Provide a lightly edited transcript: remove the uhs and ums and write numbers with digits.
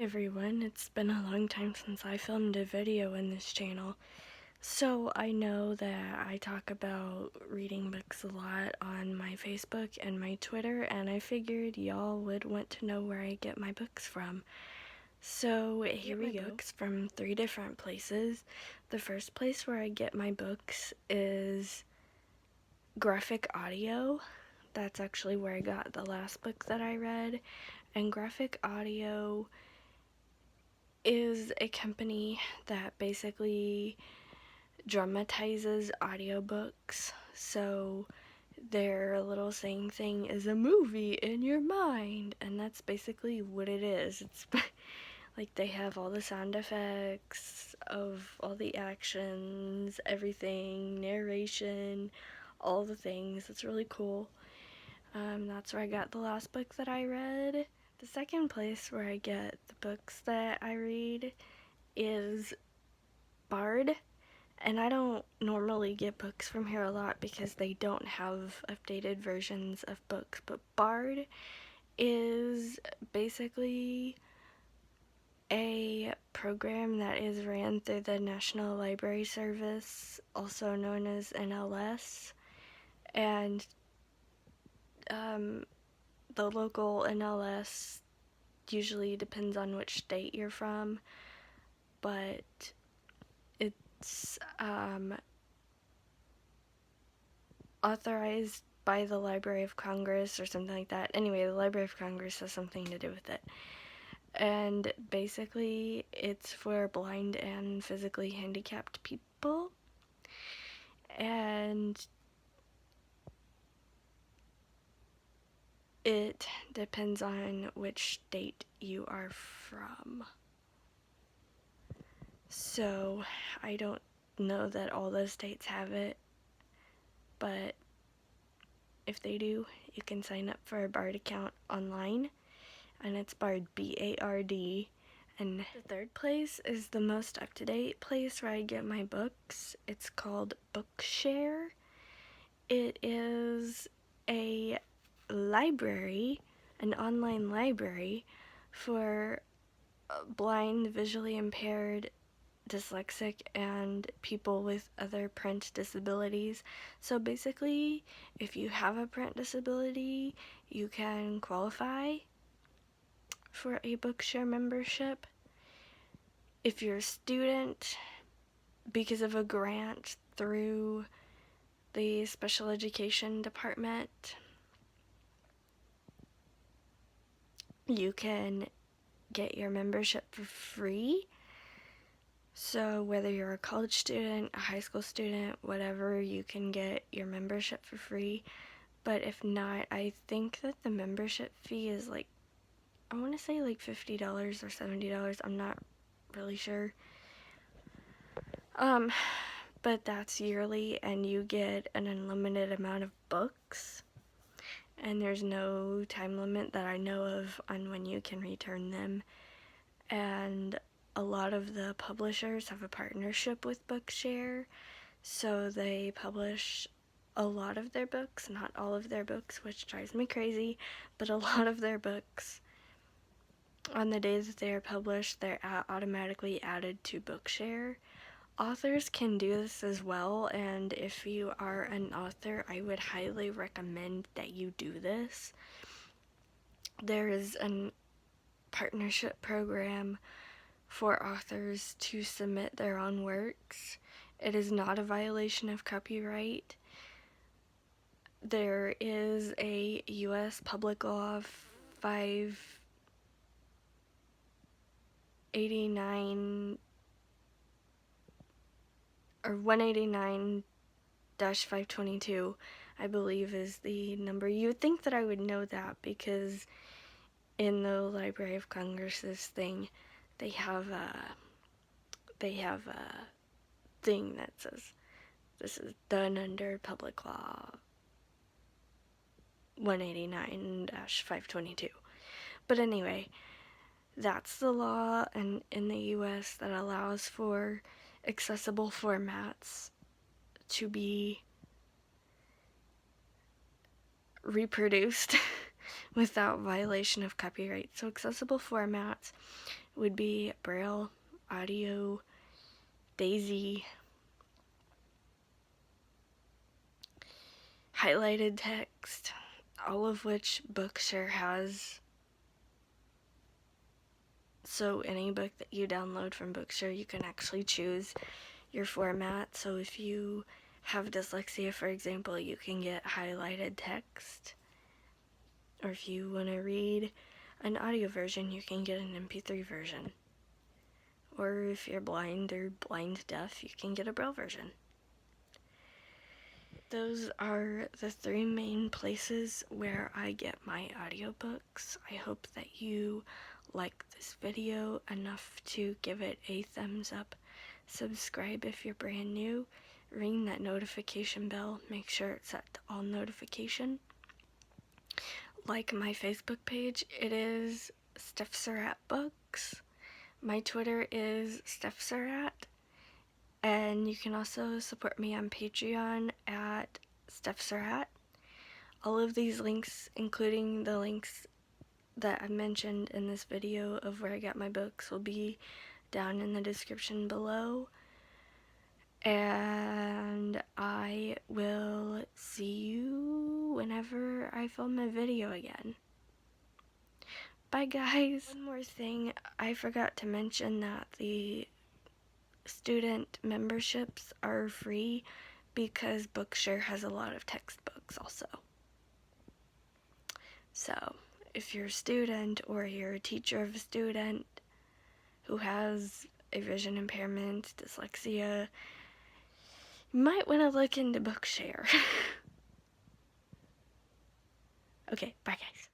Everyone, it's been a long time since I filmed a video in this channel. So I know that I talk about reading books a lot on my Facebook and my Twitter, and I figured y'all would want to know where I get my books from. So here we go. Books from 3 different places. The first place where I get my books is Graphic Audio. That's actually where I got the last book that I read. And Graphic Audio is a company that basically dramatizes audiobooks. So their little saying thing is a movie in your mind, and that's basically what it is. It's like they have all the sound effects of all the actions, everything, narration, all the things. It's really cool. That's where I got the last book that I read. The second place where I get the books that I read is Bard, and I don't normally get books from here a lot because they don't have updated versions of books, but Bard is basically a program that is ran through the National Library Service, also known as NLS, and the local NLS usually depends on which state you're from, but it's authorized by the Library of Congress or something like that. Anyway, the Library of Congress has something to do with it. And basically, it's for blind and physically handicapped people. And it depends on which state you are from. So, I don't know that all those states have it, but if they do, you can sign up for a Bard account online, and it's Bard, B-A-R-D. And the third place is the most up-to-date place where I get my books. It's called Bookshare. It is a library, an online library for blind, visually impaired, dyslexic, and people with other print disabilities. So basically, if you have a print disability, you can qualify for a Bookshare membership. If you're a student, because of a grant through the special education department, you can get your membership for free. So whether you're a college student, a high school student, whatever, you can get your membership for free. But if not, I think that the membership fee is like, I want to say like $50 or $70. I'm not really sure. But that's yearly, and you get an unlimited amount of books. And there's no time limit that I know of on when you can return them. And a lot of the publishers have a partnership with Bookshare, so they publish a lot of their books, not all of their books, which drives me crazy, but a lot of their books, on the days that they are published, they're automatically added to Bookshare. Authors can do this as well, and if you are an author, I would highly recommend that you do this. There is a partnership program for authors to submit their own works. It is not a violation of copyright. There is a U.S. Public Law 589 or 189-522, I believe is the number. You would think that I would know that because in the Library of Congress's thing, they have a thing that says this is done under Public Law 189-522. But anyway, that's the law in the US that allows for accessible formats to be reproduced without violation of copyright. So accessible formats would be Braille, Audio, Daisy, highlighted text, all of which Bookshare has. So any book that you download from Bookshare, you can actually choose your format. So if you have dyslexia, for example, you can get highlighted text. Or if you want to read an audio version, you can get an MP3 version. Or if you're blind or blind deaf, you can get a Braille version. Those are the 3 main places where I get my audiobooks. I hope that you like this video enough to give it a thumbs up. Subscribe if you're brand new. Ring that notification bell. Make sure it's set to all notification. Like my Facebook page. It is Steph Surratt Books. My Twitter is Steph Surratt. And you can also support me on Patreon at Steph Surratt. All of these links, including the links that I mentioned in this video of where I got my books, will be down in the description below. And I will see you whenever I film a video again. Bye guys! One more thing, I forgot to mention that the student memberships are free because Bookshare has a lot of textbooks also. So, if you're a student or you're a teacher of a student who has a vision impairment, dyslexia, you might want to look into Bookshare. Okay, bye guys.